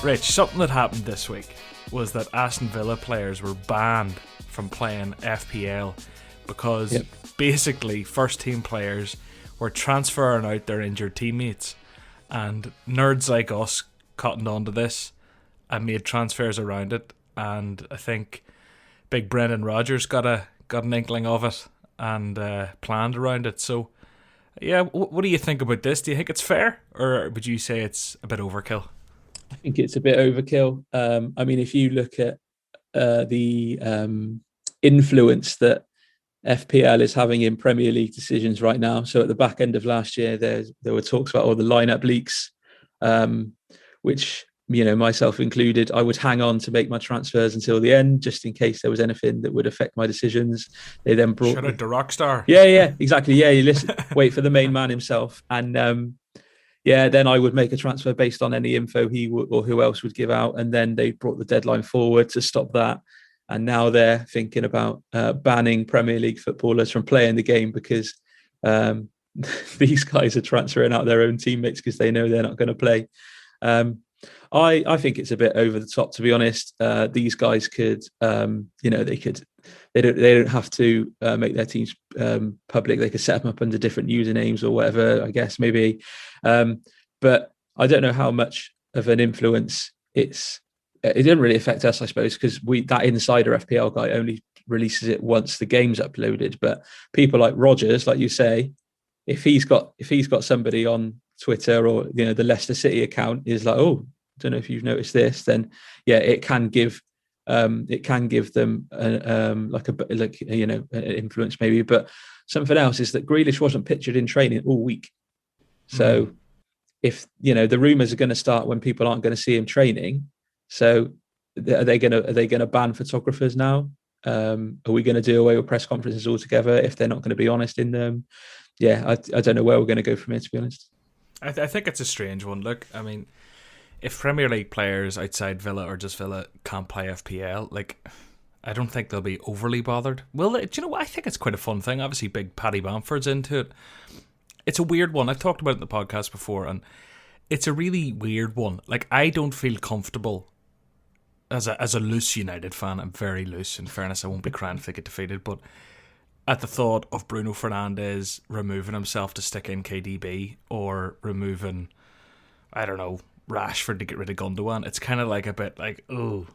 Rich, something that happened this week was that Aston Villa players were banned from playing FPL because basically first team players were transferring out their injured teammates, and nerds like us cottoned onto this and made transfers around it, and I think big Brendan Rodgers got an inkling of it and planned around it. So yeah, what do you think about this? Do you think it's fair, or would you say it's a bit overkill? I think it's a bit overkill. I mean, if you look at the influence that FPL is having in Premier League decisions right now. So at the back end of last year, there were talks about all the lineup leaks, which, you know, myself included, I would hang on to make my transfers until the end, just in case there was anything that would affect my decisions. They then brought shout out to Rockstar. Yeah, exactly. Yeah, you listen, wait for the main man himself, and then I would make a transfer based on any info he or who else would give out, and then they brought the deadline forward to stop that. And now they're thinking about banning Premier League footballers from playing the game because these guys are transferring out their own teammates because they know they're not going to play. I think it's a bit over the top, to be honest. These guys could, they don't have to make their teams public. They could set them up under different usernames or whatever, I guess, maybe. But I don't know how much of an influence it didn't really affect us, I suppose, because that insider FPL guy only releases it once the game's uploaded. But people like Rogers, like you say, if he's got somebody on Twitter or, you know, the Leicester City account is like, oh, don't know if you've noticed this, then yeah, it can give them an influence maybe. But something else is that Grealish wasn't pictured in training all week. So if, you know, the rumours are going to start when people aren't going to see him training. So are they going to ban photographers now? Are we going to do away with press conferences altogether if they're not going to be honest in them? Yeah, I don't know where we're going to go from here, to be honest. I think it's a strange one. Look, I mean, if Premier League players outside Villa or just Villa can't play FPL, like, I don't think they'll be overly bothered. Well, do you know what? I think it's quite a fun thing. Obviously, big Paddy Bamford's into it. It's a weird one. I've talked about it in the podcast before, and it's a really weird one. Like, I don't feel comfortable as a loose United fan. I'm very loose, in fairness. I won't be crying if they get defeated, but at the thought of Bruno Fernandes removing himself to stick in KDB or removing, I don't know, Rashford to get rid of Gundogan, it's kind of like a bit like, oh,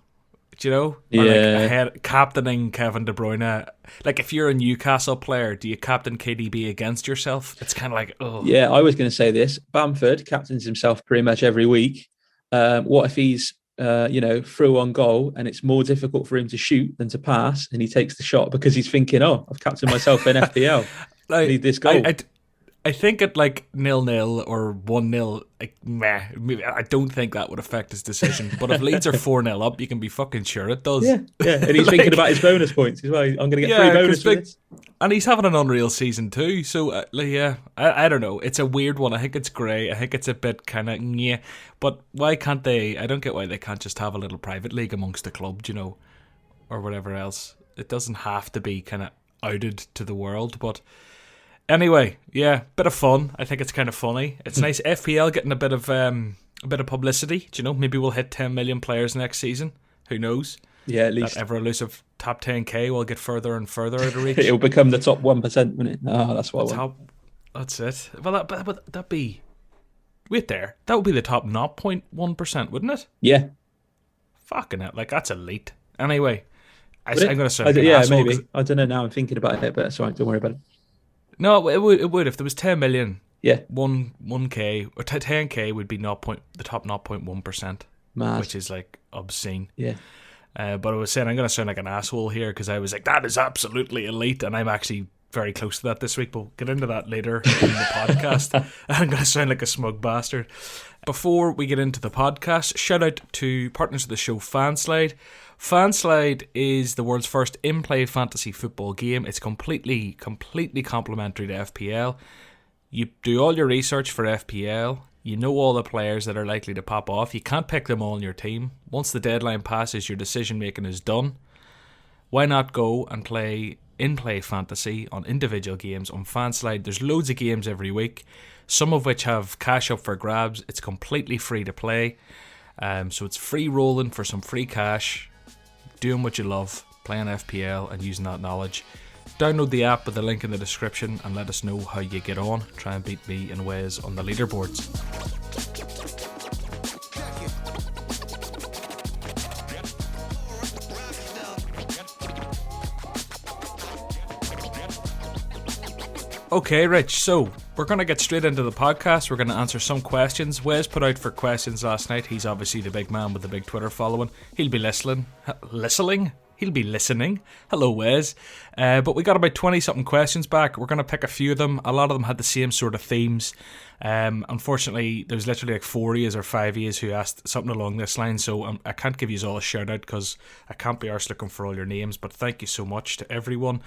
do you know? Yeah. Or like captaining Kevin De Bruyne. Like, if you're a Newcastle player, do you captain KDB against yourself? It's kind of like, oh. Yeah, I was going to say this. Bamford captains himself pretty much every week. What if he's through on goal and it's more difficult for him to shoot than to pass, and he takes the shot because he's thinking, oh, I've captained myself in FPL. I need this goal. I think at like 0-0 or 1-0, like, I don't think that would affect his decision. But if Leeds are 4-0 up, you can be fucking sure it does. Yeah. And he's thinking about his bonus points as well. I'm going to get 3 bonus points. And he's having an unreal season too. So, I don't know. It's a weird one. I think it's grey. I think it's a bit kind of yeah. But why can't they? I don't get why they can't just have a little private league amongst the club, you know, or whatever else. It doesn't have to be kind of outed to the world, but. Anyway, yeah, bit of fun. I think it's kind of funny. It's nice. FPL getting a bit of publicity. Do you know? Maybe we'll hit 10 million players next season. Who knows? Yeah, at least that ever elusive top 10k will get further and further out of reach. It'll become the top 1%, won't it? Oh, that's what I want. That's it. Well, that'd be. Wait there. That would be the top 0.1%, wouldn't it? Yeah. Fucking it! Like, that's elite. Anyway, I'm going to say. Maybe. I don't know now. I'm thinking about it, but it's all right. Don't worry about it. No, it would. If there was 10 million, yeah, 1k or 10k would be the top 0.1%, which is like obscene. Yeah. But I was saying I'm going to sound like an asshole here because I was like, that is absolutely elite, and I'm actually very close to that this week. We'll get into that later in the podcast. I'm going to sound like a smug bastard. Before we get into the podcast, shout out to partners of the show, Fanslide. Fanslide is the world's first in-play fantasy football game. It's completely complementary to FPL. You do all your research for FPL. You know all the players that are likely to pop off. You can't pick them all in your team. Once the deadline passes, your decision making is done. Why not go and play in-play fantasy on individual games on Fanslide? There's loads of games every week, some of which have cash up for grabs. It's completely free to play. So it's free rolling for some free cash, doing what you love, playing FPL and using that knowledge. Download the app with the link in the description and let us know how you get on. Try and beat me and Wes on the leaderboards. Okay, Rich, so we're going to get straight into the podcast. We're going to answer some questions. Wes put out for questions last night. He's obviously the big man with the big Twitter following. He'll be listening? He'll be listening. Hello, Wes. But we got about 20-something questions back. We're going to pick a few of them. A lot of them had the same sort of themes. Unfortunately, there's literally like 4 years or 5 years who asked something along this line, so I can't give you all a shout-out because I can't be arsed looking for all your names, but thank you so much to everyone.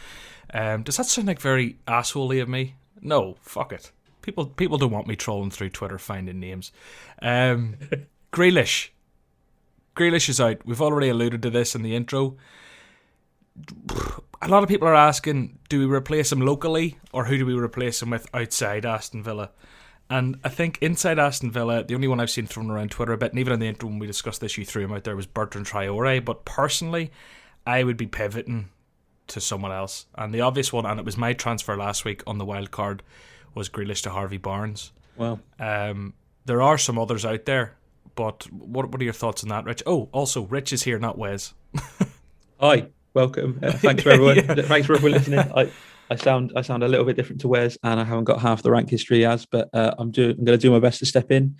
Does that sound like very assholey of me? No, fuck it. People don't want me trolling through Twitter finding names. Grealish. Grealish is out. We've already alluded to this in the intro. A lot of people are asking, do we replace him locally or who do we replace him with outside Aston Villa? And I think inside Aston Villa, the only one I've seen thrown around Twitter a bit, and even in the intro when we discussed this, you threw him out there, was Bertrand Traore. But personally, I would be pivoting to someone else. And the obvious one, and it was my transfer last week on the wild card, was Grealish to Harvey Barnes. Well, there are some others out there, but what are your thoughts on that, Rich? Oh, also, Rich is here, not Wes. Hi, welcome. Thanks for everyone. Yeah. Thanks for everyone listening. I sound a little bit different to Wes, and I haven't got half the rank history he has, but I'm going to do my best to step in.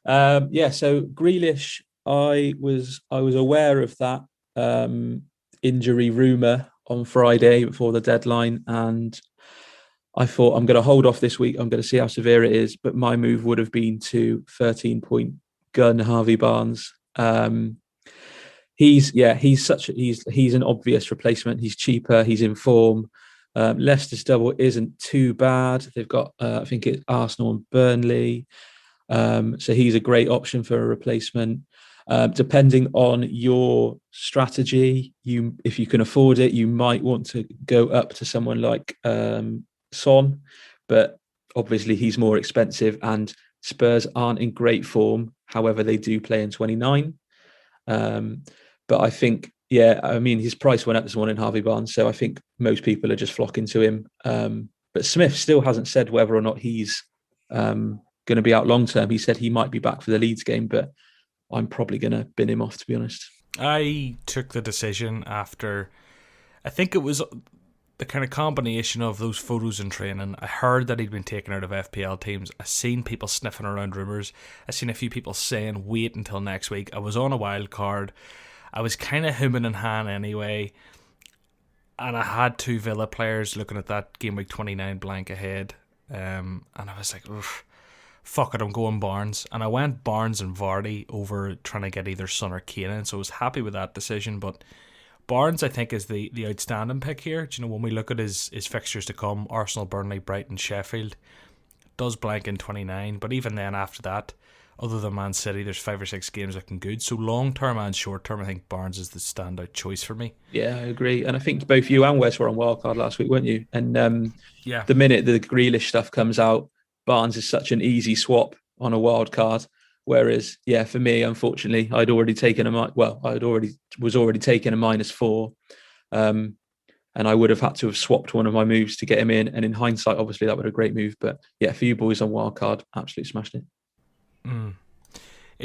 So Grealish, I was aware of that injury rumour on Friday before the deadline, and I thought I'm going to hold off this week. I'm going to see how severe it is, but my move would have been to 13-point gun Harvey Barnes. He's an obvious replacement. He's cheaper. He's in form. Leicester's double isn't too bad. They've got, I think it's Arsenal and Burnley. So he's a great option for a replacement. Depending on your strategy, if you can afford it, you might want to go up to someone like Son, but obviously he's more expensive and Spurs aren't in great form. However, they do play in 29. But I think, his price went up this morning, Harvey Barnes, so I think most people are just flocking to him. But Smith still hasn't said whether or not he's going to be out long term. He said he might be back for the Leeds game, but I'm probably going to bin him off, to be honest. I took the decision after, I think it was the kind of combination of those photos in training. I heard that he'd been taken out of FPL teams. I seen people sniffing around rumours. I seen a few people saying wait until next week. I was on a wild card. I was kind of humming and hawing anyway, and I had two Villa players looking at that game week 29 blank ahead, and I was like, fuck it, I'm going Barnes. And I went Barnes and Vardy over trying to get either Son or Kane in, so I was happy with that decision. But Barnes, I think, is the outstanding pick here. Do you know, when we look at his fixtures to come, Arsenal, Burnley, Brighton, Sheffield, does blank in 29, but even then after that, other than Man City, there's 5 or 6 games looking good. So long term and short term, I think Barnes is the standout choice for me. Yeah, I agree. And I think both you and Wes were on wildcard last week, weren't you? And the minute the Grealish stuff comes out, Barnes is such an easy swap on a wildcard. Whereas, for me, unfortunately, was already taking a -4. And I would have had to have swapped one of my moves to get him in. And in hindsight, obviously, that would have been a great move. But for you boys on wildcard, absolutely smashed it.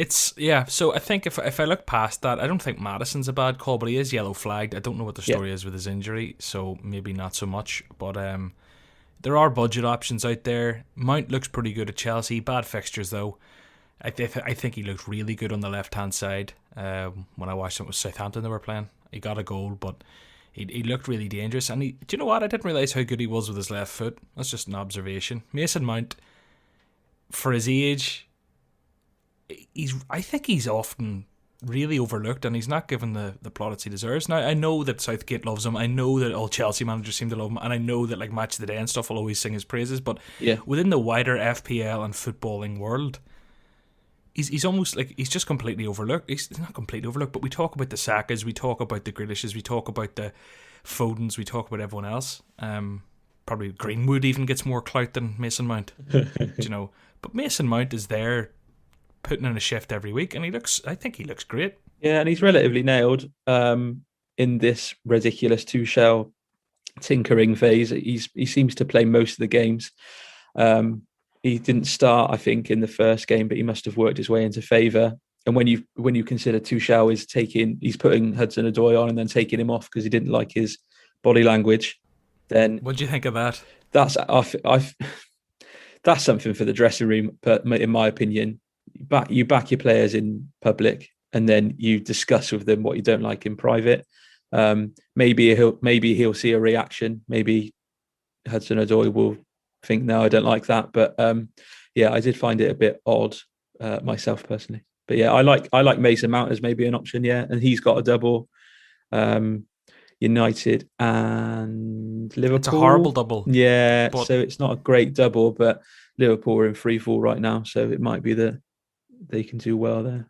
So I think if I look past that, I don't think Maddison's a bad call, but he is yellow flagged. I don't know what the story is with his injury, so maybe not so much. But there are budget options out there. Mount looks pretty good at Chelsea. Bad fixtures though. I think he looked really good on the left hand side when I watched him with Southampton. They were playing. He got a goal, but he looked really dangerous. And do you know what? I didn't realise how good he was with his left foot. That's just an observation. Mason Mount, for his age, I think he's often really overlooked, and he's not given the plaudits he deserves. Now, I know that Southgate loves him. I know that all Chelsea managers seem to love him, and I know that like Match of the Day and stuff will always sing his praises. But within the wider FPL and footballing world, he's almost like he's just completely overlooked. He's not completely overlooked, but we talk about the Sakas, we talk about the Grealishes, we talk about the Fodens, we talk about everyone else. Probably Greenwood even gets more clout than Mason Mount. You know, but Mason Mount is there putting in a shift every week, and I think he looks great. Yeah, and he's relatively nailed in this ridiculous Tuchel tinkering phase. He seems to play most of the games. He didn't start, I think, in the first game, but he must have worked his way into favour. And when you consider Tuchel he's putting Hudson-Odoi on and then taking him off because he didn't like his body language, then what do you think of that? That's something for the dressing room, in my opinion. You back your players in public, and then you discuss with them what you don't like in private. Maybe he'll see a reaction. Maybe Hudson-Odoi will think, no, I don't like that. But yeah, I did find it a bit odd myself personally. But yeah, I like Mason Mount as maybe an option. Yeah, and he's got a double. United and Liverpool. It's a horrible double. Yeah, so it's not a great double, but Liverpool are in free fall right now, so it might be that they can do well there.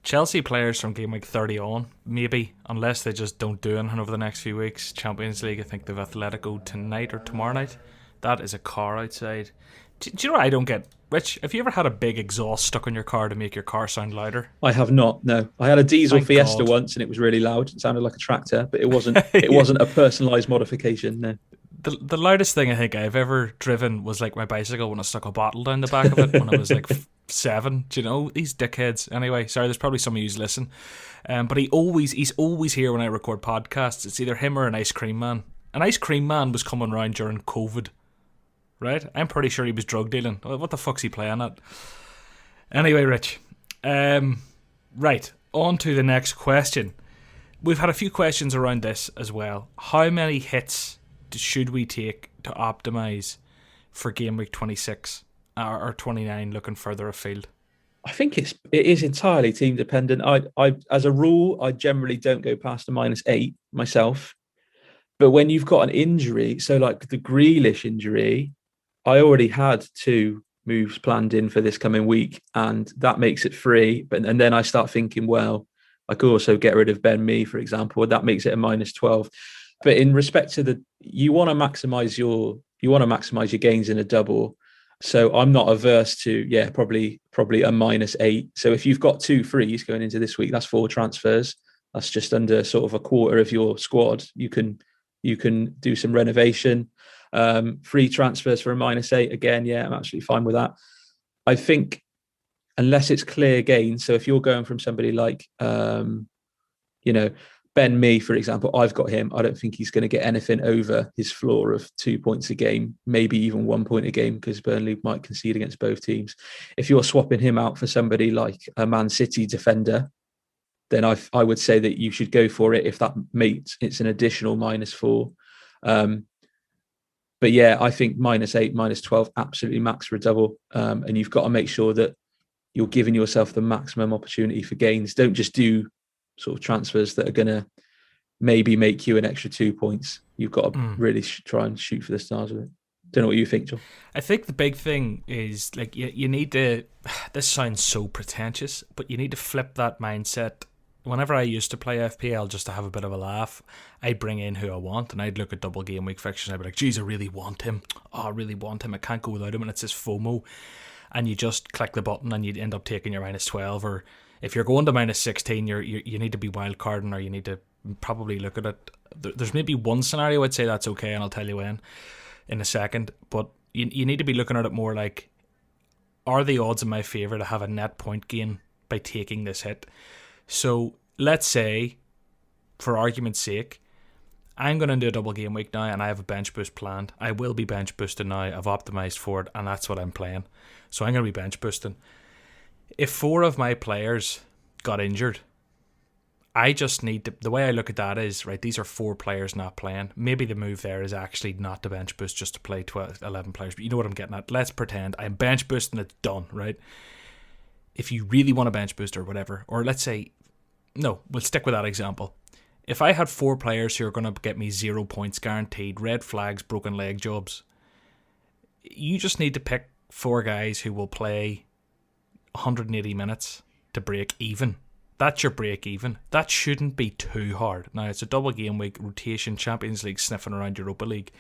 Chelsea players from game week 30 on, maybe, unless they just don't do anything over the next few weeks. Champions League, I think they've Atletico tonight or tomorrow night. That is a car outside. Do you know what I don't get? Rich, have you ever had a big exhaust stuck on your car to make your car sound louder? I have not, no. I had a diesel Fiesta once and it was really loud. It sounded like a tractor, but it wasn't wasn't a personalised modification, no. The loudest thing I think I've ever driven was like my bicycle when I stuck a bottle down the back of it when I was like 7. Do you know? These dickheads. Anyway, sorry, there's probably some of you who listen. But he's always here when I record podcasts. It's either him or an ice cream man. An ice cream man was coming around during COVID. Right? I'm pretty sure he was drug dealing. What the fuck's he playing at? Anyway, Rich. Right, on to the next question. We've had a few questions around this as well. How many hits should we take to optimise for game week 26 or 29 looking further afield? I think it is entirely team dependent. I as a rule, I generally don't go past a -8 myself. But when you've got an injury, so like the Grealish injury, I already had 2 moves planned in for this coming week, and that makes it 3. And then I start thinking, well, I could also get rid of Ben Mee, for example. That makes it a -12. But in respect to you want to maximize your gains in a double. So I'm not averse to probably a -8. So if you've got 2 frees going into this week, that's 4 transfers. That's just under sort of a quarter of your squad. You can do some renovation. Free transfers for a -8 again. Yeah, I'm absolutely fine with that. I think unless it's clear gain. So if you're going from somebody like, Ben Mee, for example, I've got him. I don't think he's going to get anything over his floor of 2 points a game, maybe even 1 point a game, because Burnley might concede against both teams. If you're swapping him out for somebody like a Man City defender, then I would say that you should go for it if that makes it's an additional -4. But yeah, I think -8, -12, absolutely max for a double. And you've got to make sure that you're giving yourself the maximum opportunity for gains. Don't just do sort of transfers that are going to maybe make you an extra 2 points. You've got to really try and shoot for the stars with it. Don't know what you think, John. I think the big thing is like you need to, this sounds so pretentious, but you need to flip that mindset. Whenever I used to play FPL just to have a bit of a laugh, I'd bring in who I want and I'd look at double game week fixtures and I'd be like, geez, I really want him. Oh, I really want him. I can't go without him. And it's this FOMO. And you just click the button and you end up taking your -12. Or if you're going to -16, you need to be wildcarding, or you need to probably look at it. There's maybe one scenario I'd say that's okay, and I'll tell you when in a second. But you need to be looking at it more like, are the odds in my favour to have a net point gain by taking this hit? So let's say, for argument's sake, I'm going to do a double game week now and I have a bench boost planned. I will be bench boosting now. I've optimised for it and that's what I'm playing. So I'm going to be bench boosting. If 4 of my players got injured, I just need to, the way I look at that is, right, these are 4 players not playing. Maybe the move there is actually not to bench boost, just to play 11 players. But you know what I'm getting at. Let's pretend I'm bench boosting, it's done, right? If you really want a bench boost or whatever, or let's say, no, we'll stick with that example. If I had 4 players who are going to get me 0 points guaranteed, red flags, broken leg jobs, you just need to pick 4 guys who will play 180 minutes to break even. That's your break even. That shouldn't be too hard. Now, it's a double game week, rotation, Champions League, sniffing around Europa League.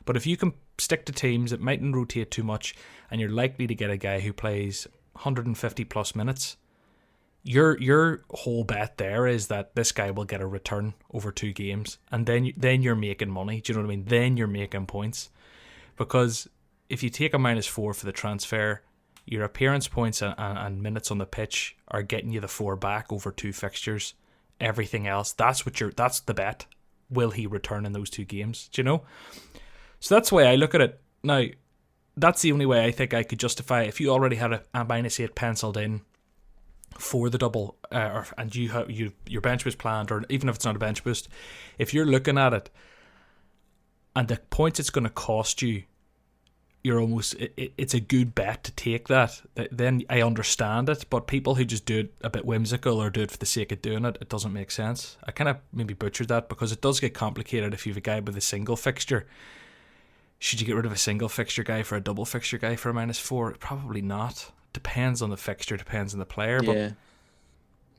But if you can stick to teams that mightn't rotate too much and you're likely to get a guy who plays 150 plus minutes, your whole bet there is that this guy will get a return over 2 games, and then you're making money. Do you know what I mean? Then you're making points, because if you take a -4 for the transfer, your appearance points and minutes on the pitch are getting you the 4 back over 2 fixtures. Everything else, that's the bet. Will he return in those 2 games? Do you know? So that's the way I look at it. Now, that's the only way I think I could justify it. If you already had a -8 penciled in for the double, and your bench boost planned, or even if it's not a bench boost, if you're looking at it and the points it's going to cost you, it's a good bet to take that. Then I understand it, but people who just do it a bit whimsical or do it for the sake of doing it, it doesn't make sense. I kind of maybe butchered that, because it does get complicated if you have a guy with a single fixture. Should you get rid of a single fixture guy for a double fixture guy for a -4? Probably not. Depends on the fixture, depends on the player. Yeah.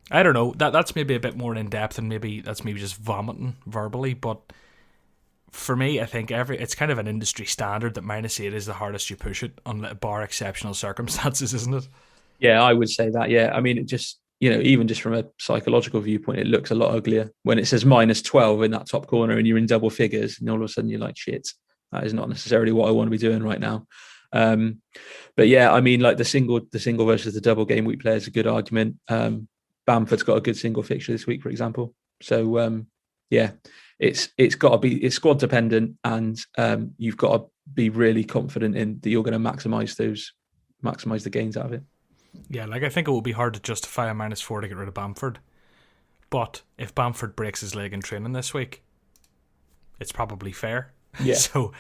But I don't know. That's maybe a bit more in depth, and maybe that's just vomiting verbally. But for me, I think it's kind of an industry standard that -8 is the hardest you push it, bar exceptional circumstances, isn't it? Yeah, I would say that. Yeah, I mean, it just, even just from a psychological viewpoint, it looks a lot uglier when it says -12 in that top corner and you're in double figures, and all of a sudden you're like, shit, that is not necessarily what I want to be doing right now. But yeah, I mean, like the single versus the double game week player is a good argument. Bamford's got a good single fixture this week, for example. So yeah, it's got to be, it's squad dependent, and you've got to be really confident in that you're going to maximize the gains out of it. Yeah, like I think it will be hard to justify a -4 to get rid of Bamford, but if Bamford breaks his leg in training this week, it's probably fair. Yeah. So,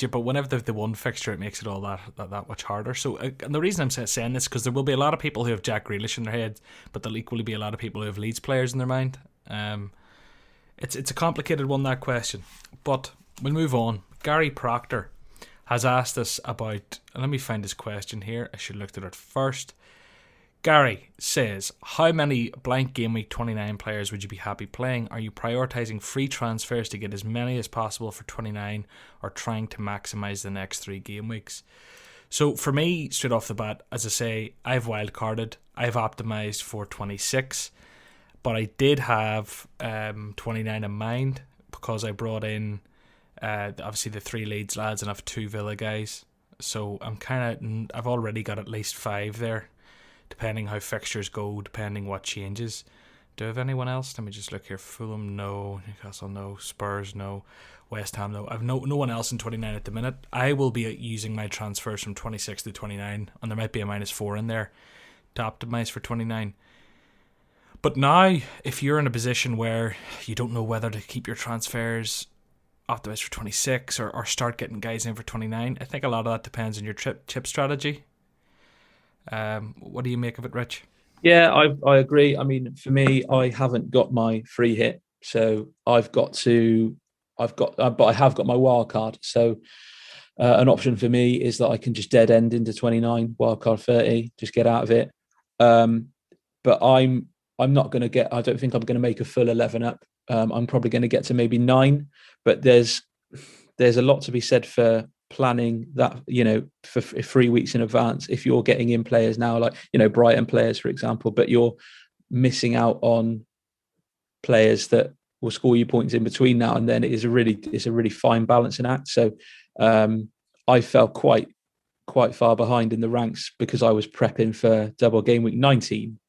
but whenever there's the one fixture, it makes it all that much harder. So, and the reason I'm saying this, because there will be a lot of people who have Jack Grealish in their head, but there'll equally be a lot of people who have Leeds players in their mind. It's a complicated one, that question, but we'll move on. Gary Proctor has asked us about, let me find his question here. I should have looked at it first. Gary says, how many blank game week 29 players would you be happy playing? Are you prioritising free transfers to get as many as possible for 29, or trying to maximise the next 3 game weeks? So for me, straight off the bat, as I say, I've wildcarded. I've optimised for 26, but I did have 29 in mind, because I brought in obviously the 3 Leeds lads and I have 2 Villa guys. So I've already got at least 5 there, depending how fixtures go, depending what changes. Do I have anyone else? Let me just look here. Fulham, no. Newcastle, no. Spurs, no. West Ham, no. I've no one else in 29 at the minute. I will be using my transfers from 26 to 29, and there might be a -4 in there to optimise for 29. But now, if you're in a position where you don't know whether to keep your transfers optimised for 26 or start getting guys in for 29, I think a lot of that depends on your chip strategy. What do you make of it, Rich? Yeah, I agree. I mean, for me, I haven't got my free hit, so but I have got my wild card. So an option for me is that I can just dead end into 29, wild card 30, just get out of it. But I'm not going to get. I don't think I'm going to make a full 11 up. I'm probably going to get to maybe 9. But there's a lot to be said for planning that, for 3 weeks in advance. If you're getting in players now, like, Brighton players, for example, but you're missing out on players that will score you points in between now and then, it's a really fine balancing act. So I fell quite far behind in the ranks because I was prepping for double game week 19,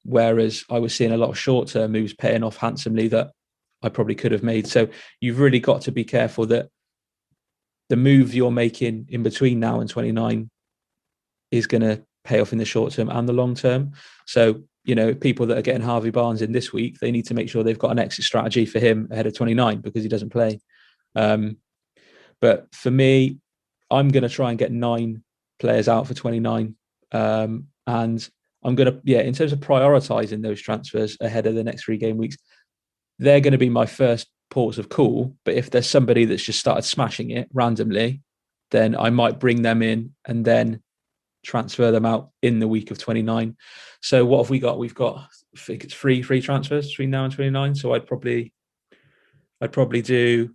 whereas I was seeing a lot of short-term moves paying off handsomely that I probably could have made. So you've really got to be careful that the move you're making in between now and 29 is going to pay off in the short term and the long term. So, people that are getting Harvey Barnes in this week, they need to make sure they've got an exit strategy for him ahead of 29 because he doesn't play. But for me, I'm going to try and get 9 players out for 29. And I'm going to, in terms of prioritizing those transfers ahead of the next 3 game weeks, they're going to be my first ports of call. But if there's somebody that's just started smashing it randomly, then I might bring them in and then transfer them out in the week of 29. So what have we got? We've got, I think it's free transfers between now and 29. So I'd probably do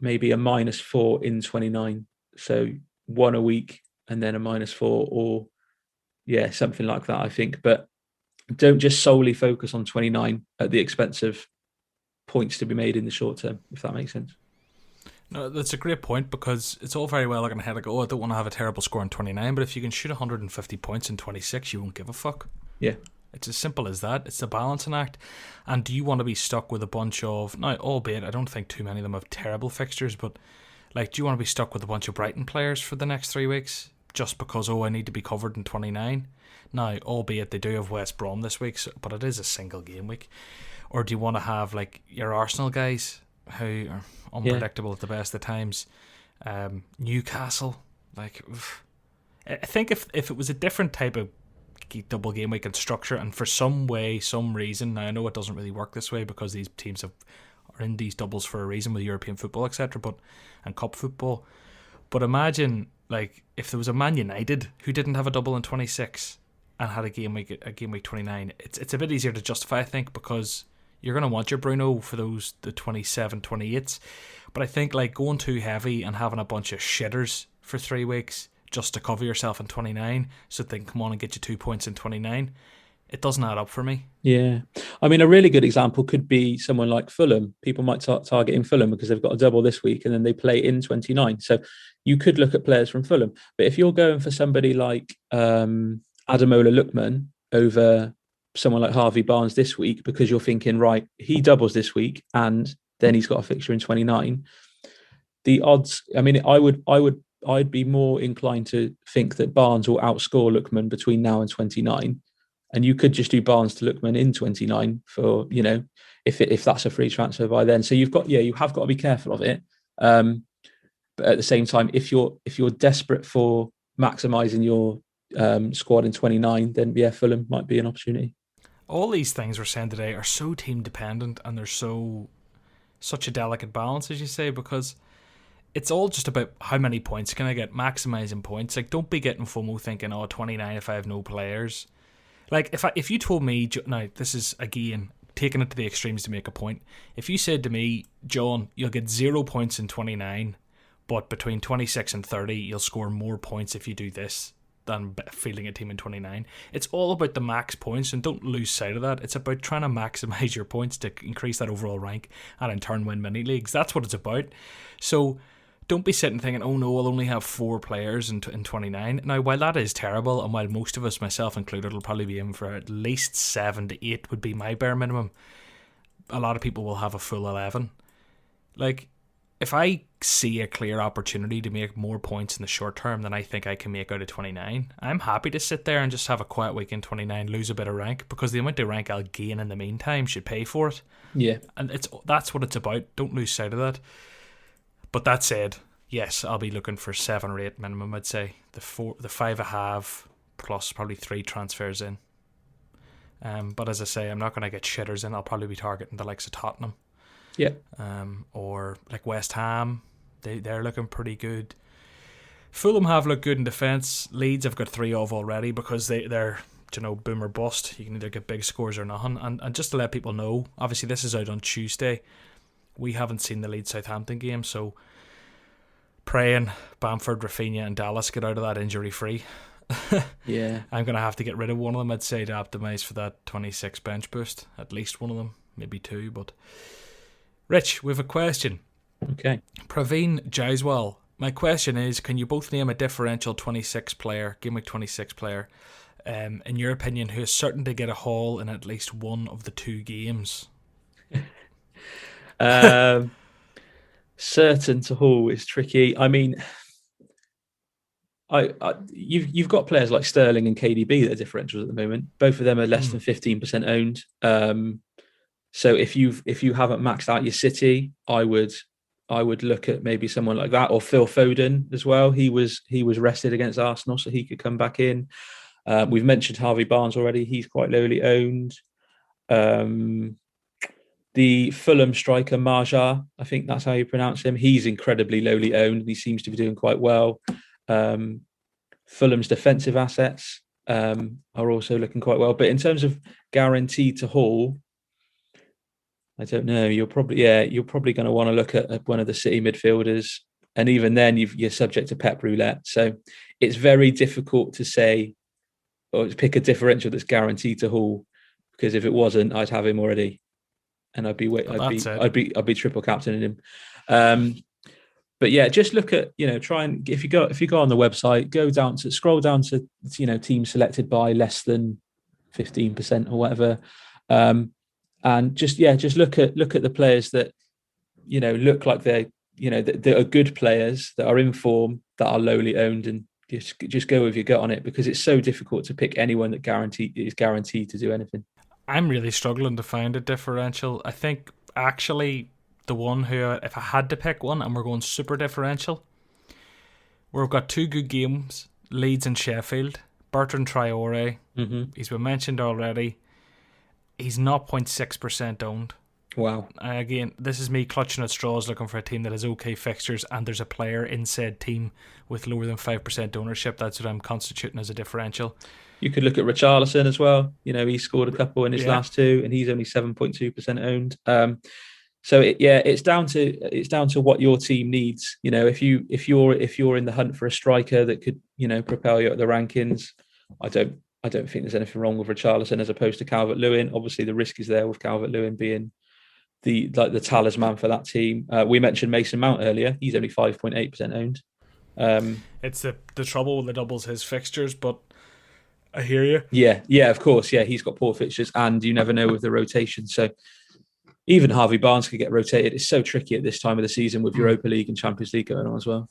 maybe a -4 in 29. So 1 a week and then a -4, or something like that, I think. But don't just solely focus on 29 at the expense of points to be made in the short term, if that makes sense. No, that's a great point, because it's all very well looking ahead like, I don't want to have a terrible score in 29, but if you can shoot 150 points in 26, you won't give a fuck. Yeah. It's as simple as that. It's a balancing act. And do you want to be stuck with a bunch of, now, albeit I don't think too many of them have terrible fixtures, but like, do you want to be stuck with a bunch of Brighton players for the next 3 weeks just because, I need to be covered in 29? Now, albeit they do have West Brom this week, but it is a single game week. Or do you want to have like your Arsenal guys who are unpredictable at the best of times? Newcastle, like, I think if it was a different type of double game week and structure, and for some reason, now I know it doesn't really work this way because these teams are in these doubles for a reason with European football, etc., and cup football. But imagine like if there was a Man United who didn't have a double in 26 and had a game week 29. It's a bit easier to justify, I think, because you're going to want your Bruno for the 27, 28s. But I think like going too heavy and having a bunch of shitters for 3 weeks just to cover yourself in 29 so they can come on and get you 2 points in 29, it doesn't add up for me. Yeah. I mean, a really good example could be someone like Fulham. People might target in Fulham because they've got a double this week and then they play in 29. So you could look at players from Fulham. But if you're going for somebody like Ademola Lookman over someone like Harvey Barnes this week because you're thinking, right, he doubles this week and then he's got a fixture in 29, the odds, I mean, I'd be more inclined to think that Barnes will outscore Lookman between now and 29. And you could just do Barnes to Lookman in 29 for, if that's a free transfer by then. So you have got to be careful of it. But at the same time, if you're desperate for maximising your squad in 29, then Fulham might be an opportunity. All these things we're saying today are so team dependent, and they're such a delicate balance, as you say, because it's all just about how many points can I get, maximising points. Like, don't be getting FOMO thinking, 29 if I have no players. Like, if you told me, now this is again taking it to the extremes to make a point, if you said to me, John, you'll get 0 points in 29, but between 26 and 30 you'll score more points if you do this than fielding a team in 29. It's all about the max points, and don't lose sight of that. It's about trying to maximise your points to increase that overall rank and in turn win mini leagues. That's what it's about. So don't be sitting thinking, oh no, I'll only have 4 players in 29. Now, while that is terrible, and while most of us, myself included, will probably be in for at least 7 to 8 would be my bare minimum, a lot of people will have a full 11. Like, if I see a clear opportunity to make more points in the short term than I think I can make out of 29, I'm happy to sit there and just have a quiet week in 29, lose a bit of rank, because the amount of rank I'll gain in the meantime should pay for it. Yeah. And that's what it's about. Don't lose sight of that. But that said, yes, I'll be looking for 7 or 8 minimum, I'd say. The 5 I have, plus probably 3 transfers in. But as I say, I'm not going to get shitters in. I'll probably be targeting the likes of Tottenham. Yeah. Or like West Ham. They're looking pretty good. Fulham have looked good in defence. Leeds have got 3 of already because they're boom or bust. You can either get big scores or nothing. And just to let people know, obviously this is out on Tuesday. We haven't seen the Leeds Southampton game, so praying Bamford, Rafinha and Dallas get out of that injury free. Yeah. I'm going to have to get rid of one of them, I'd say, to optimise for that 26 bench boost. At least one of them, maybe 2. But Rich, we have a question. Okay. Praveen Jaiswal. My question is, can you both name a differential 26 player, game week 26 player, in your opinion, who is certain to get a haul in at least one of the 2 games? Certain to haul is tricky. I mean, you've got players like Sterling and KDB that are differentials at the moment. Both of them are less than 15% owned. So if you haven't maxed out your City, I would look at maybe someone like that, or Phil Foden as well. He was rested against Arsenal, so he could come back in. We've mentioned Harvey Barnes already. He's quite lowly owned. The Fulham striker Marja, I think that's how you pronounce him. He's incredibly lowly owned. He seems to be doing quite well. Fulham's defensive assets are also looking quite well. But in terms of guaranteed to haul, I don't know. You're probably going to want to look at one of the City midfielders. and even then you're subject to pep roulette. So it's very difficult to say or pick a differential that's guaranteed to Hall, because if it wasn't, I'd have him already, and I'd be triple captaining him. But yeah, just look at, try and if you go on the website, scroll down to teams selected by less than 15% or whatever, and just look at the players that look like they're that are good players, that are in form, that are lowly owned, and just go with your gut on it, because it's so difficult to pick anyone that is guaranteed to do anything. I'm really struggling to find a differential. I think actually the one who, if I had to pick one, and we're going super differential, we've got two good games, Leeds and Sheffield. Bertrand Traore, he's been mentioned already. He's 0.6% owned. Wow. Again, this is me clutching at straws looking for a team that has okay fixtures, and there's a player in said team with lower than 5% ownership. That's what I'm constituting as a differential. You could look at Richarlison as well. He scored a couple in his last two, and he's only 7.2% owned. So it's down to what your team needs. If you're in the hunt for a striker that could propel you up the rankings, I don't think there's anything wrong with Richarlison as opposed to Calvert-Lewin. Obviously, the risk is there with Calvert-Lewin being the talisman for that team. We mentioned Mason Mount earlier. He's only 5.8% owned. It's the trouble with the doubles his fixtures, but I hear you. Yeah, of course. Yeah, he's got poor fixtures, and you never know with the rotation. So even Harvey Barnes could get rotated. It's so tricky at this time of the season with Europa League and Champions League going on as well.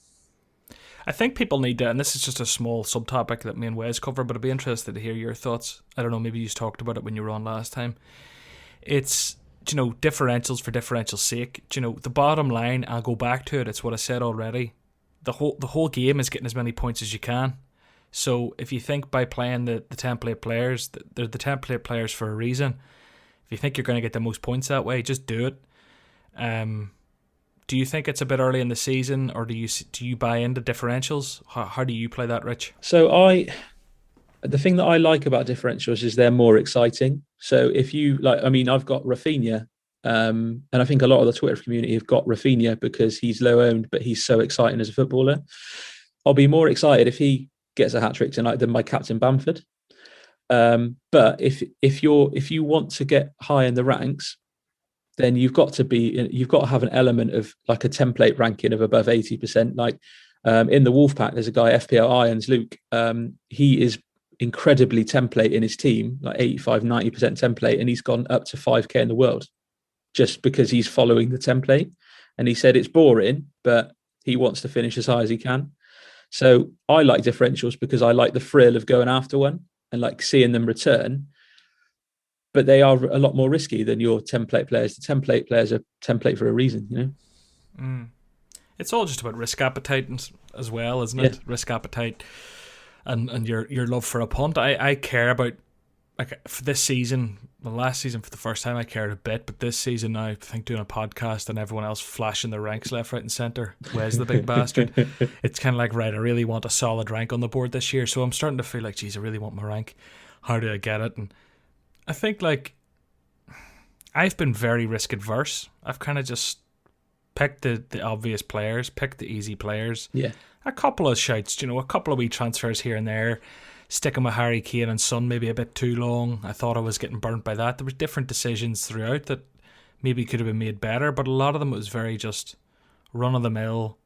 I think people need to, and this is just a small subtopic that me and Wes cover, but I'd be interested to hear your thoughts. I don't know, maybe you talked about it when you were on last time. It's, differentials for differential's sake. The bottom line, I'll go back to it, it's what I said already. The whole game is getting as many points as you can. So if you think by playing the template players, they're the template players for a reason. If you think you're going to get the most points that way, just do it. Do you think it's a bit early in the season, or do you buy into differentials? How do you play that, Rich? So the thing that I like about differentials is they're more exciting. So if you I've got Rafinha, and I think a lot of the Twitter community have got Rafinha because he's low owned, but he's so exciting as a footballer. I'll be more excited if he gets a hat trick tonight than my captain Bamford. But if you want to get high in the ranks, then you've got to have an element of like a template ranking of above 80%. Like in the Wolfpack, there's a guy, FPL Irons, Luke. He is incredibly template in his team, like 85, 90% template, and he's gone up to 5k in the world just because he's following the template. And he said it's boring, but he wants to finish as high as he can. So I like differentials because I like the thrill of going after one and like seeing them return. But they are a lot more risky than your template players. The template players are template for a reason, It's all just about risk appetite as well, isn't it? Risk appetite and your love for a punt. I care about, like, for this season, the last season for the first time I cared a bit, but this season now, I think doing a podcast and everyone else flashing their ranks left, right and centre, where's the big bastard? It's kind of like, right, I really want a solid rank on the board this year, so I'm starting to feel like, geez, I really want my rank. How do I get it? And I think, like, I've been very risk adverse. I've kind of just picked the obvious players, picked the easy players. Yeah. A couple of shouts, a couple of wee transfers here and there. Sticking with Harry Kane and Son maybe a bit too long. I thought I was getting burnt by that. There were different decisions throughout that maybe could have been made better, but a lot of them it was very just run of the mill.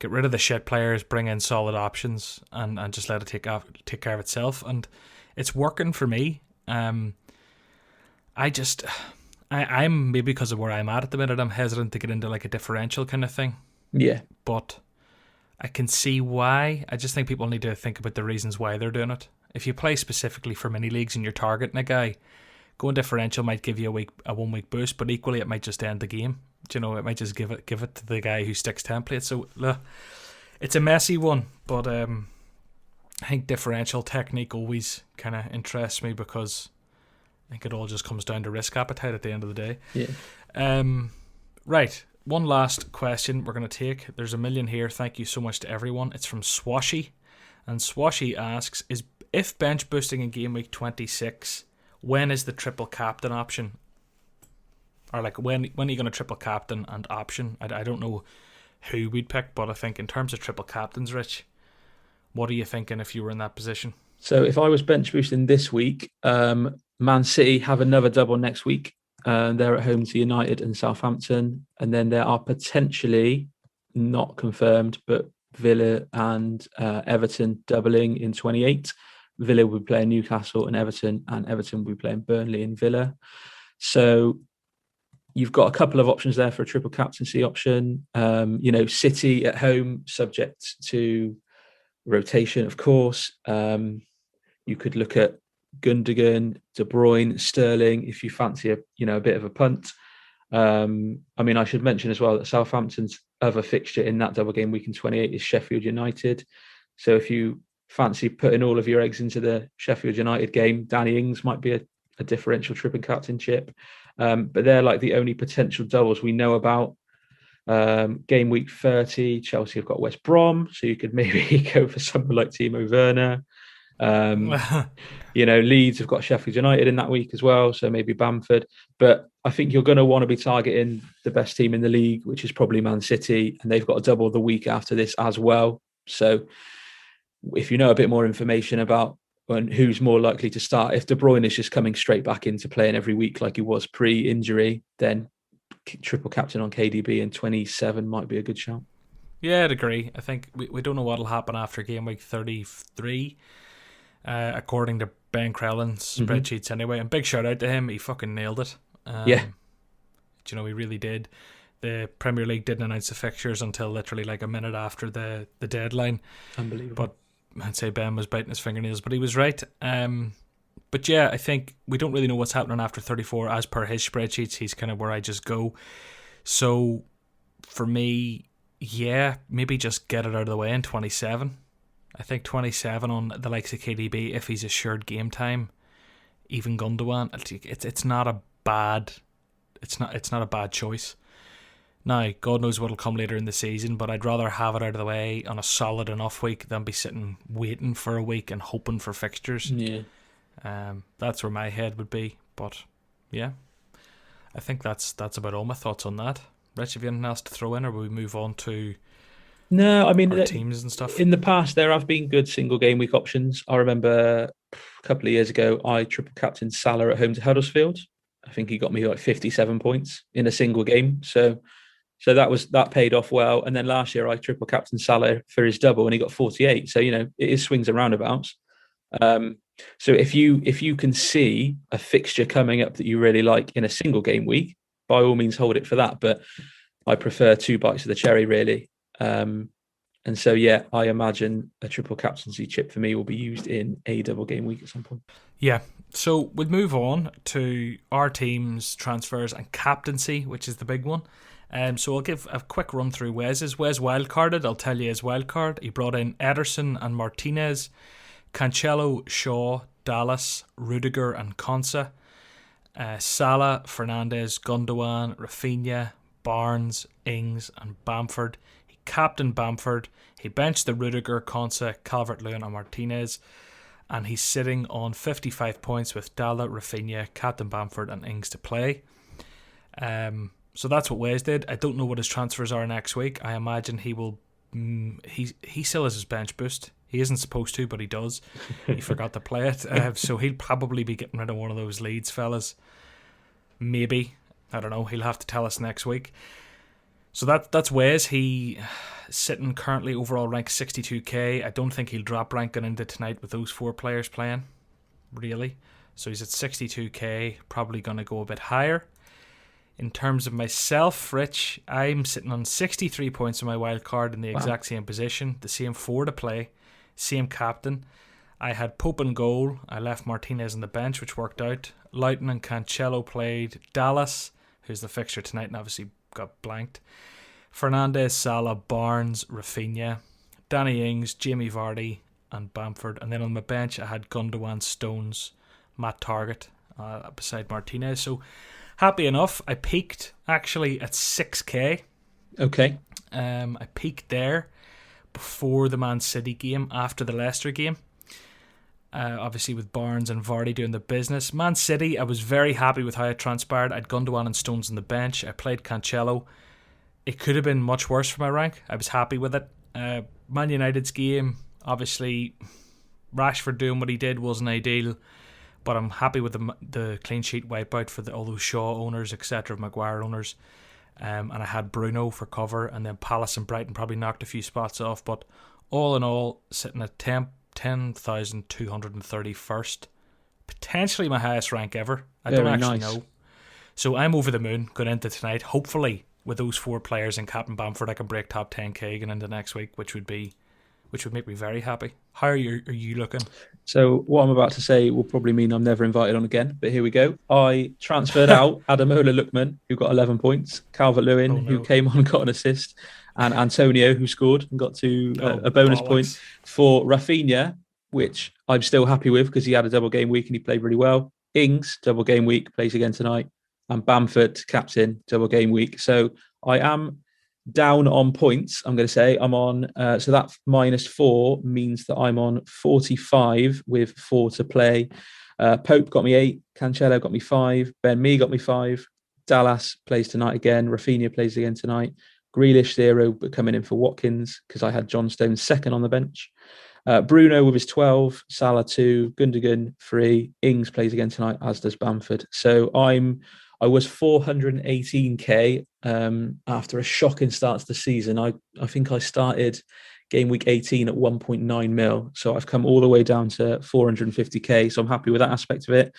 Get rid of the shit players, bring in solid options, and just let it take care of itself. And it's working for me. I'm maybe because of where I'm at the minute, I'm hesitant to get into like a differential kind of thing. Yeah. But I can see why. I just think people need to think about the reasons why they're doing it. If you play specifically for mini leagues and you're targeting a guy, going differential might give you a 1 week boost, but equally it might just end the game. It might just give it to the guy who sticks templates. So it's a messy one, but I think differential technique always kind of interests me because I think it all just comes down to risk appetite at the end of the day. Yeah. Right. One last question we're going to take. There's a million here. Thank you so much to everyone. It's from Swashy. And Swashy asks, if bench boosting in game week 26, when is the triple captain option? Or like when are you going to triple captain and option? I don't know who we'd pick, but I think in terms of triple captains, Rich, what are you thinking if you were in that position? So if I was bench boosting this week, Man City have another double next week. They're at home to United and Southampton. And then there are potentially, not confirmed, but Villa and Everton doubling in 28. Villa will be playing Newcastle and Everton will be playing Burnley and Villa. So you've got a couple of options there for a triple captaincy option. City at home, subject to rotation, of course. You could look at Gundogan, De Bruyne, Sterling if you fancy a bit of a punt. I should mention as well that Southampton's other fixture in that double game week in 28 is Sheffield United. So if you fancy putting all of your eggs into the Sheffield United game, Danny Ings might be a differential triple captainship. But they're like the only potential doubles we know about. Game week 30, Chelsea have got West Brom, so you could maybe go for someone like Timo Werner. Leeds have got Sheffield United in that week as well, so maybe Bamford. But I think you're going to want to be targeting the best team in the league, which is probably Man City, and they've got a double the week after this as well. So if you know a bit more information about who's more likely to start, if De Bruyne is just coming straight back into playing every week like he was pre-injury, then triple captain on KDB in 27 might be a good shout. Yeah, I'd agree. I think we don't know what'll happen after game week 33, according to Ben Crellin's spreadsheets anyway. And big shout out to him. He fucking nailed it. He really did. The Premier League didn't announce the fixtures until literally like a minute after the deadline. Unbelievable. But I'd say Ben was biting his fingernails, but he was right. But yeah, I think we don't really know what's happening after 34. As per his spreadsheets, he's kind of where I just go. So for me, yeah, maybe just get it out of the way in 27. I think 27 on the likes of KDB, if he's assured game time, even Gundogan, it's not a bad choice. Now, God knows what'll come later in the season, but I'd rather have it out of the way on a solid enough week than be sitting waiting for a week and hoping for fixtures. Yeah. That's where my head would be. But yeah, I think that's about all my thoughts on that. Rich, have you anything else to throw in, or will we move on to our teams and stuff? In the past, there have been good single game week options. I remember a couple of years ago, I triple captained Salah at home to Huddersfield. I think he got me like 57 points in a single game. So that paid off well. And then last year I triple captained Salah for his double and he got 48. So, it is swings and roundabouts. So if you can see a fixture coming up that you really like in a single game week, by all means hold it for that. But I prefer two bites of the cherry, really. And so, yeah, I imagine a triple captaincy chip for me will be used in a double game week at some point. Yeah. So we'll move on to our team's transfers and captaincy, which is the big one. So I'll give a quick run through Wes's. Wes wildcarded. I'll tell you his wildcard. He brought in Ederson and Martinez, Cancelo, Shaw, Dallas, Rudiger and Konsa, Salah, Fernandes, Gundogan, Rafinha, Barnes, Ings and Bamford. He captained Bamford. He benched the Rudiger, Konsa, Calvert-Lewin and Martinez. And he's sitting on 55 points with Dala, Rafinha, Captain Bamford and Ings to play. So that's what Wes did. I don't know what his transfers are next week. I imagine he will. He still has his bench boost. He isn't supposed to, but he does. He forgot to play it. So he'll probably be getting rid of one of those Leeds fellas. Maybe. I don't know. He'll have to tell us next week. So that's Wes. He sitting currently overall rank 62k. I don't think he'll drop rank going into tonight with those four players playing. Really. So he's at 62k. Probably going to go a bit higher. In terms of myself, Rich, I'm sitting on 63 points in my wild card in the exact same position. The same four to play. Same captain. I had Pope in goal. I left Martinez on the bench, which worked out. Loughton and Cancelo played. Dallas, who's the fixture tonight and obviously got blanked. Fernandes, Salah, Barnes, Rafinha, Danny Ings, Jamie Vardy and Bamford. And then on my bench I had Gundogan, Stones, Matt Target beside Martinez. So happy enough. I peaked actually at 6k. Okay. I peaked there before the Man City game, after the Leicester game. Obviously with Barnes and Vardy doing the business. Man City, I was very happy with how it transpired. I had Gundogan and Stones on the bench. I played Cancelo. it could have been much worse for my rank. I was happy with it. Man United's game, obviously, Rashford doing what he did wasn't ideal, but I'm happy with the clean sheet wipeout for all those Shaw owners, etc., Maguire owners. And I had Bruno for cover, and then Palace and Brighton probably knocked a few spots off. But all in all, sitting at 10,231st, potentially my highest rank ever. I don't actually know. So I'm over the moon going into tonight. Hopefully, with those 4 players and Captain Bamford, I can break top 10k going into next week, which would make me very happy. How are you looking? So what I'm about to say will probably mean I'm never invited on again, but here we go. I transferred out Ademola Lookman, who got 11 points, Calvert-Lewin, who came on and got an assist, and Antonio, who scored and got to a bonus point for Rafinha, which I'm still happy with because he had a double game week and he played really well. Ings, double game week, plays again tonight, and Bamford, captain, double game week. So I am down on points. I'm going to say I'm on, so that -4 means that I'm on 45 with 4 to play. Pope got me 8, Cancelo got me 5, Ben Mee got me 5, Dallas plays tonight again, Rafinha plays again tonight, Grealish 0, but coming in for Watkins because I had John Stones second on the bench. Bruno with his 12, Salah 2, Gundogan 3, Ings plays again tonight, as does Bamford. So I was 418k after a shocking start to the season. I think I started game week 18 at 1.9 mil. So I've come all the way down to 450k. So I'm happy with that aspect of it.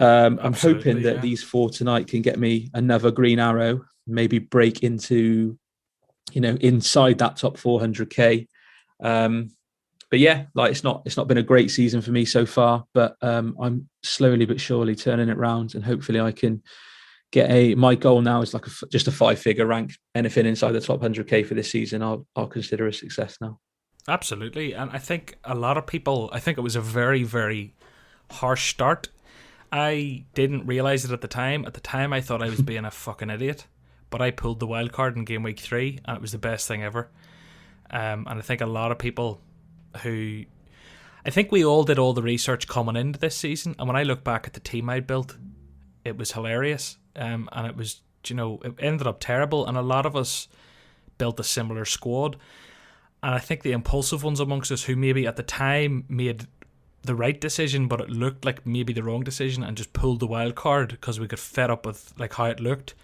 I'm hoping that these 4 tonight can get me another green arrow, maybe break into, inside that top 400k. But yeah, like it's not been a great season for me so far, but I'm slowly but surely turning it around, and hopefully I can get my goal now is like just a 5-figure rank. Anything inside the top 100k for this season, I'll consider a success now. Absolutely, and I think a lot of people, I think it was a very, very harsh start. I didn't realize it at the time. At the time, I thought I was being a fucking idiot, but I pulled the wild card in game week 3, and it was the best thing ever. And I think a lot of people who, I think we all did all the research coming into this season, and when I look back at the team I built, it was hilarious, and it was, it ended up terrible, and a lot of us built a similar squad, and I think the impulsive ones amongst us who maybe at the time made the right decision, but it looked like maybe the wrong decision, and just pulled the wild card because we got fed up with like how it looked.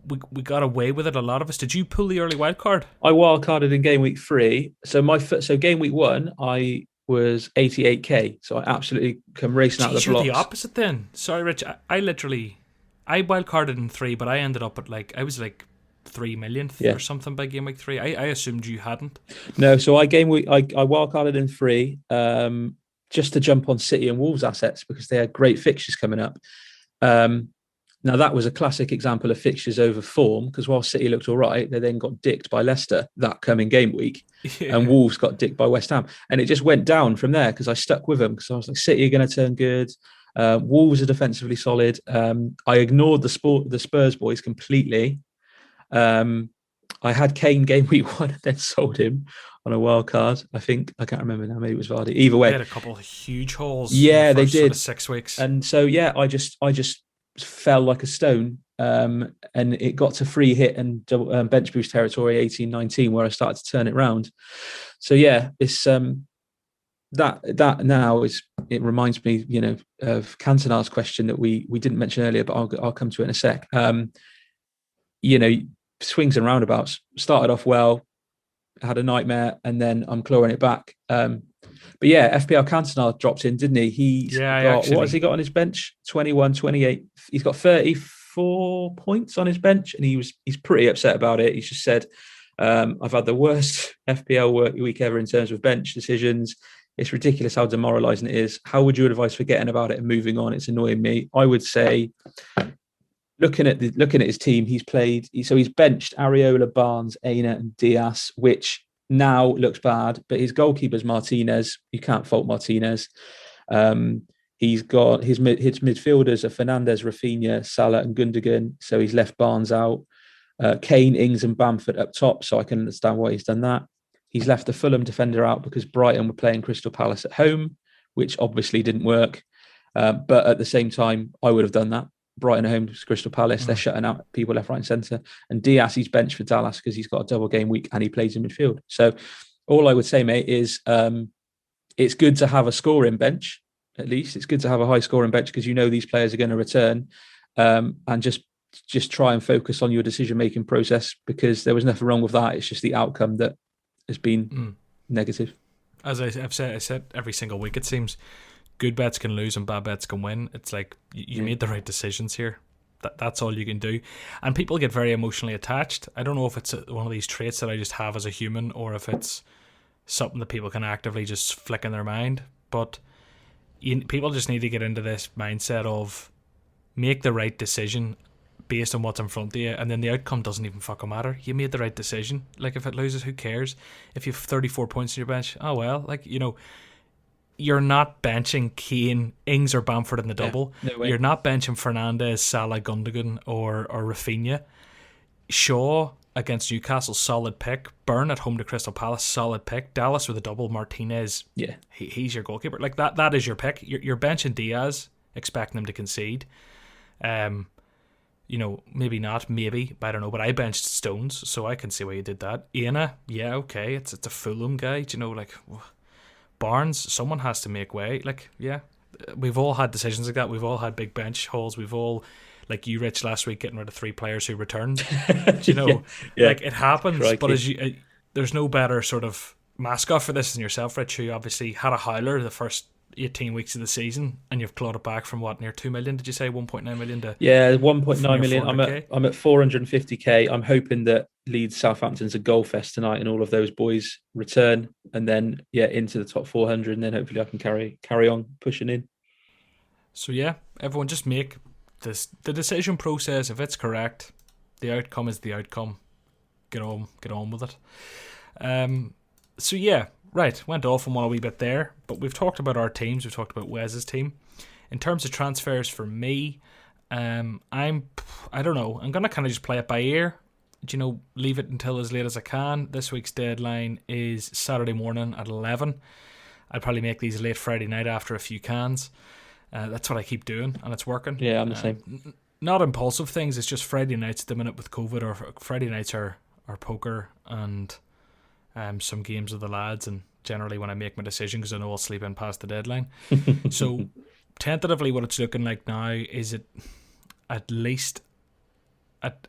We got away with it, a lot of us. Did you pull the early wild card? I wild carded in game week 3. So game week 1, I was 88k. So I absolutely come racing out of the blocks. You're the opposite then. Sorry, Rich. I wild carded in 3, but I ended up at I was 3 millionth or something by game week 3. I assumed you hadn't. No, so I wild carded in 3, just to jump on City and Wolves assets because they had great fixtures coming up. Now, that was a classic example of fixtures over form, because while City looked all right, they then got dicked by Leicester that coming game week, and Wolves got dicked by West Ham. And it just went down from there because I stuck with them because I was like, City are going to turn good. Wolves are defensively solid. I ignored the Spurs boys completely. I had Kane game week 1 and then sold him on a wild card. I think, I can't remember now, maybe it was Vardy. Either way. They had a couple of huge holes. Yeah, they did. 6 weeks. And so, yeah, I just fell like a stone, and it got to free hit and bench boost territory 18-19 where I started to turn it round. So yeah, it's that now is, it reminds me of Cantona's question that we didn't mention earlier, but I'll come to it in a sec. Swings and roundabouts. Started off well, had a nightmare, and then I'm clawing it back. But yeah, FPL Cantona dropped in, didn't he? What has he got on his bench? 21, 28. He's got 34 points on his bench, and he's pretty upset about it. He's just said, I've had the worst FPL week ever in terms of bench decisions. It's ridiculous how demoralising it is. How would you advise forgetting about it and moving on? It's annoying me. I would say, looking at his team, he's benched Areola, Barnes, Aina, and Diaz, which now looks bad, but his goalkeeper's Martinez. You can't fault Martinez. He's got his midfielders are Fernandes, Rafinha, Salah, and Gundogan. So he's left Barnes out. Kane, Ings, and Bamford up top. So I can understand why he's done that. He's left the Fulham defender out because Brighton were playing Crystal Palace at home, which obviously didn't work. But at the same time, I would have done that. Brighton at home to Crystal Palace. They're shutting out people left, right, and centre. And Diaz, he's benched for Dallas because he's got a double game week and he plays in midfield. So all I would say, mate, is it's good to have a scoring bench. At least it's good to have a high scoring bench because you know these players are going to return, and just try and focus on your decision making process because there was nothing wrong with that. It's just the outcome that has been negative. As I've said every single week, it seems good bets can lose and bad bets can win. It's like you made the right decisions here. That's all you can do. And people get very emotionally attached. I don't know if it's one of these traits that I just have as a human or if it's something that people can actively just flick in their mind. But people just need to get into this mindset of make the right decision based on what's in front of you, and then the outcome doesn't even fucking matter. You made the right decision. Like, if it loses, who cares? If you have 34 points in your bench, oh well. Like, you're not benching Kane, Ings or Bamford in the double. No way. You're not benching Fernandes, Salah, Gundogan or Rafinha. Shaw against Newcastle, solid pick. Burn at home to Crystal Palace, solid pick. Dallas with a double. Martinez, he's your goalkeeper. Like, that is your pick. You're benching Diaz, expecting him to concede. Maybe not, maybe, but I don't know. But I benched Stones, so I can see why you did that. Iana, yeah, okay, it's a Fulham guy. Barnes, someone has to make way. Like, yeah, we've all had decisions like that. We've all had big bench hauls. We've all, like you, Rich, last week, getting rid of 3 players who returned. Like, it happens. Crikey. But there's no better sort of mascot for this than yourself, Rich, who obviously had a howler the first 18 weeks of the season, and you've clawed it back from what, near 2 million? Did you say 1.9 million to? Yeah, 1.9 million. I'm at 450k. I'm hoping that Leeds Southampton's a goal fest tonight, and all of those boys return, and then into the top 400, and then hopefully I can carry on pushing in. So yeah, everyone just make the decision process. If it's correct, the outcome is the outcome. Get on with it. So yeah. Right, went off on one a wee bit there, but we've talked about our teams. We've talked about Wes's team. In terms of transfers for me, I don't know. I'm gonna kind of just play it by ear. Leave it until as late as I can. This week's deadline is Saturday morning at 11. I'd probably make these late Friday night after a few cans. That's what I keep doing, and it's working. Yeah, I'm the same. Not impulsive things. It's just Friday nights at the minute with COVID, or Friday nights are poker and some games with the lads, and generally when I make my decision, because I know I'll sleep in past the deadline. So tentatively what it's looking like now is it at least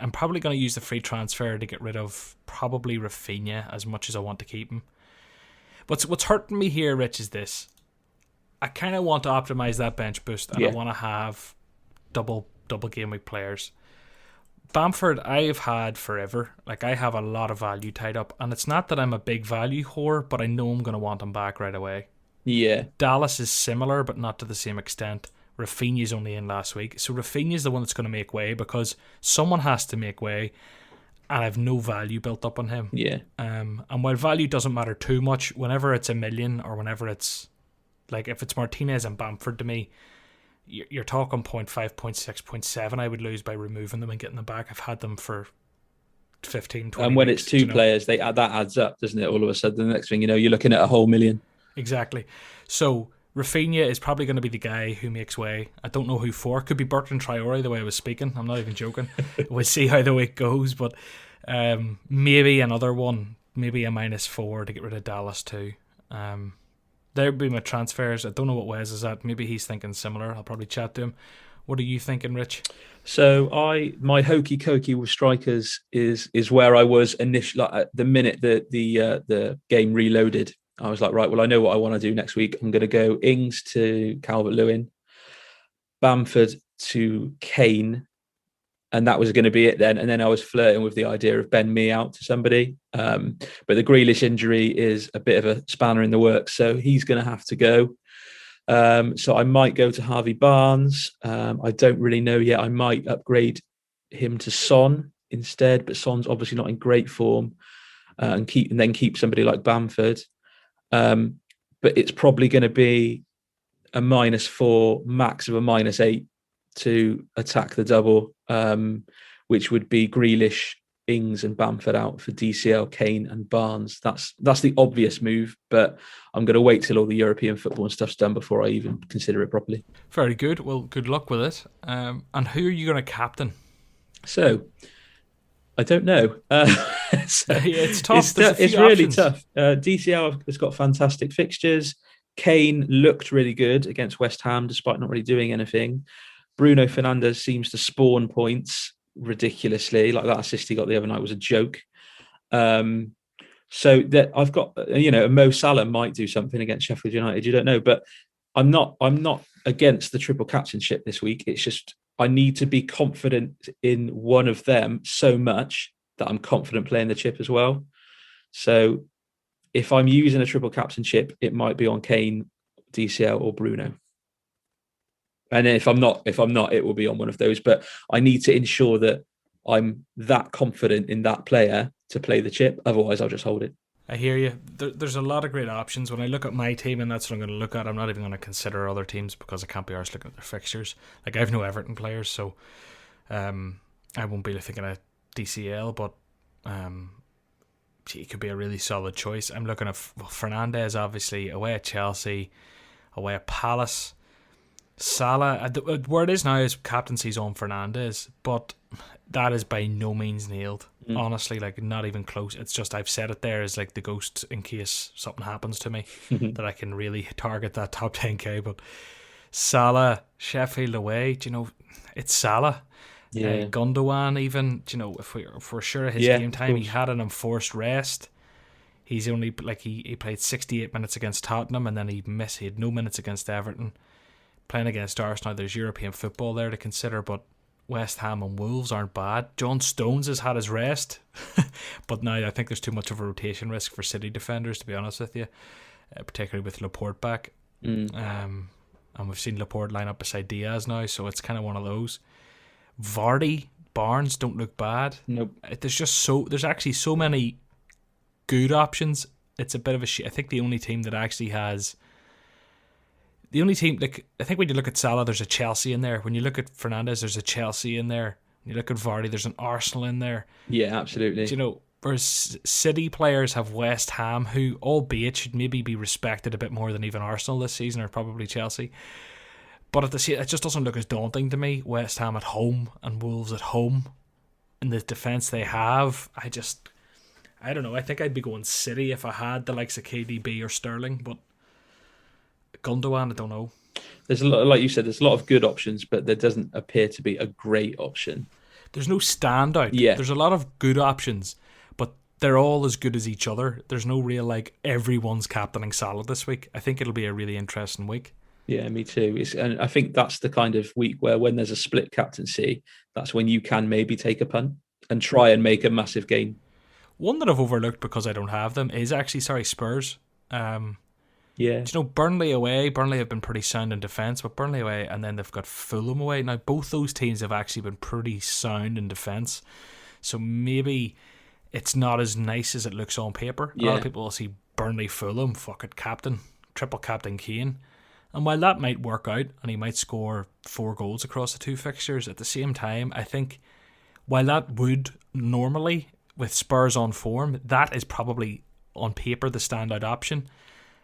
I'm probably going to use the free transfer to get rid of probably Rafinha, as much as I want to keep him. What's hurting me here, Rich, is this. I kind of want to optimize that bench boost, and I want to have double game week players. Bamford, I've had forever. Like, I have a lot of value tied up, and it's not that I'm a big value whore, but I know I'm going to want him back right away. Yeah. Dallas is similar, but not to the same extent. Rafinha's only in last week, so Rafinha's the one that's going to make way, because someone has to make way, and I've no value built up on him. Yeah. And while value doesn't matter too much, whenever it's a million, or whenever it's, like, if it's Martinez and Bamford, to me, you're talking 0.5, 0.6, 0.7 I would lose by removing them and getting them back. I've had them for 15, 20 And when weeks, it's two players, that adds up, doesn't it? All of a sudden, the next thing you know, you're looking at a whole million. Exactly. So Rafinha is probably going to be the guy who makes way. I don't know who for. Could be Bertrand Traore, the way I was speaking. I'm not even joking. We'll see how the week goes, but maybe another one, maybe a -4 to get rid of Dallas too. There would be my transfers. I don't know what Wes is at. Maybe he's thinking similar. I'll probably chat to him. What are you thinking, Rich? So my hokey cokey with strikers is where I was initially. Like, at the minute that the game reloaded, I was like, right, well, I know what I want to do next week. I'm going to go Ings to Calvert-Lewin, Bamford to Kane, and that was going to be it then. And then I was flirting with the idea of Ben Mee out to somebody. But the Grealish injury is a bit of a spanner in the works, so he's going to have to go. So I might go to Harvey Barnes. I don't really know yet. I might upgrade him to Son instead, but Son's obviously not in great form. And then keep somebody like Bamford. But it's probably going to be a -4, max of a -8 to attack the double, which would be Grealish, Ings and Bamford out for DCL, Kane and Barnes. That's the obvious move, but I'm going to wait till all the European football and stuff's done before I even consider it properly. Very good. Well, good luck with it. And who are you going to captain? So, I don't know. It's tough. It's really tough. DCL has got fantastic fixtures. Kane looked really good against West Ham, despite not really doing anything. Bruno Fernandes seems to spawn points ridiculously. Like that assist he got the other night was a joke. So that I've got, Mo Salah might do something against Sheffield United. You don't know, but I'm not against the triple captainship this week. It's just I need to be confident in one of them so much that I'm confident playing the chip as well. So if I'm using a triple captainship, it might be on Kane, DCL, or Bruno. And then if I'm not, it will be on one of those. But I need to ensure that I'm that confident in that player to play the chip. Otherwise, I'll just hold it. I hear you. There's a lot of great options. When I look at my team, and that's what I'm going to look at, I'm not even going to consider other teams because I can't be arsed looking at their fixtures. Like, I have no Everton players, so I won't be thinking of DCL, but he could be a really solid choice. I'm looking at Fernandes, obviously, away at Chelsea, away at Palace. Salah, where it is now is captaincy's on Fernandes, but that is by no means nailed. Honestly, like, not even close. It's just I've set it there as like the ghost in case something happens to me that I can really target that top 10k. But Salah, Sheffield away, it's Salah. Yeah. Gundogan, even, if we're sure of his game time, he had an enforced rest. He's only he played 68 minutes against Tottenham, and then he had no minutes against Everton. Playing against Arsenal, there's European football there to consider, but West Ham and Wolves aren't bad. John Stones has had his rest, but now I think there's too much of a rotation risk for City defenders, to be honest with you, particularly with Laporte back. And we've seen Laporte line up beside Diaz now, so it's kind of one of those. Vardy, Barnes don't look bad. Nope. There's actually so many good options. It's a bit of a I think the only team, I think when you look at Salah, there's a Chelsea in there. When you look at Fernandes, there's a Chelsea in there. When you look at Vardy, there's an Arsenal in there. Yeah, absolutely. Whereas City players have West Ham, who, albeit, should maybe be respected a bit more than even Arsenal this season, or probably Chelsea. But it just doesn't look as daunting to me. West Ham at home and Wolves at home. In the defence they have, I don't know. I think I'd be going City if I had the likes of KDB or Sterling, but Gundogan, I don't know. There's a lot, like you said, there's a lot of good options, but there doesn't appear to be a great option. There's no standout. Yeah. There's a lot of good options, but they're all as good as each other. There's no real, everyone's captaining Salah this week. I think it'll be a really interesting week. Yeah, me too. And I think that's the kind of week where when there's a split captaincy, that's when you can maybe take a punt and try and make a massive gain. One that I've overlooked because I don't have them is actually, Spurs. Yeah. Burnley away. Burnley have been pretty sound in defence, but Burnley away, and then they've got Fulham away. Now, both those teams have actually been pretty sound in defence, so maybe it's not as nice as it looks on paper. A lot of people will see Burnley, Fulham, triple captain Kane. And while that might work out, and he might score 4 goals across the 2 fixtures, at the same time, I think while that would normally, with Spurs on form, that is probably on paper the standout option.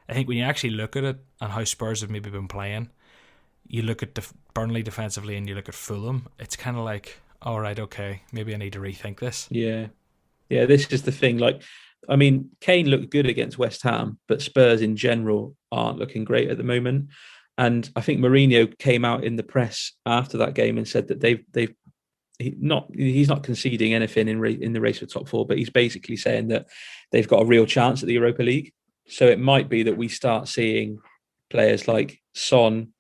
I think when you actually look at it and how Spurs have maybe been playing, you look at Burnley defensively and you look at Fulham, it's kind of like, all right, okay, maybe I need to rethink this. Yeah. Yeah, this is the thing. Kane looked good against West Ham, but Spurs in general aren't looking great at the moment. And I think Mourinho came out in the press after that game and said that he's not conceding anything in the race for top 4, but he's basically saying that they've got a real chance at the Europa League. So it might be that we start seeing players like Son,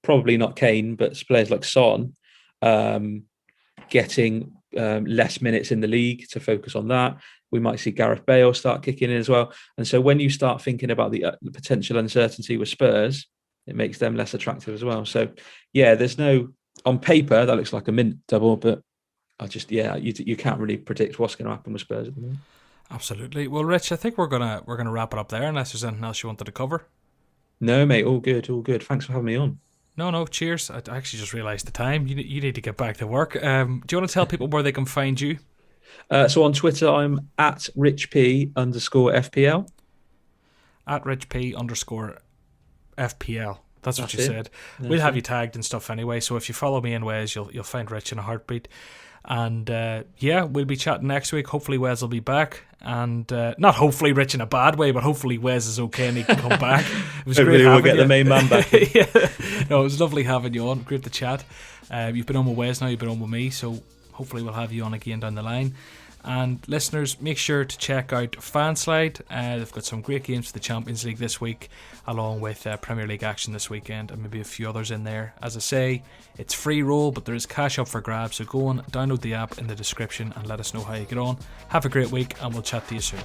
probably not Kane, but players like Son getting less minutes in the league to focus on that. We might see Gareth Bale start kicking in as well. And so when you start thinking about the potential uncertainty with Spurs, it makes them less attractive as well. So, yeah, on paper, that looks like a mint double, but you can't really predict what's going to happen with Spurs at the moment. Absolutely. Well, Rich, I think we're gonna wrap it up there unless there's anything else you wanted to cover. No, mate, all good. Thanks for having me on. No, cheers. I actually just realised the time. You need to get back to work. Do you want to tell people where they can find you? So on Twitter, I'm at richp_FPL. At richp_FPL. That's what you it. said. We'll have you tagged and stuff anyway. So if you follow me in Wes, you'll find Rich in a heartbeat. And we'll be chatting next week. Hopefully Wes will be back, and not hopefully Rich in a bad way, but hopefully Wes is okay and he can come back. It was great having we'll get you. The main man back. Yeah. No, it was lovely having you on. Great to chat. You've been on with Wes now. You've been on with me. So hopefully we'll have you on again down the line. And listeners, make sure to check out Fanslide. They've got some great games for the Champions League this week, along with Premier League action this weekend, and maybe a few others in there. As I say, it's free roll, but there is cash up for grabs, so go on, download the app in the description and let us know how you get on. Have a great week, and we'll chat to you soon.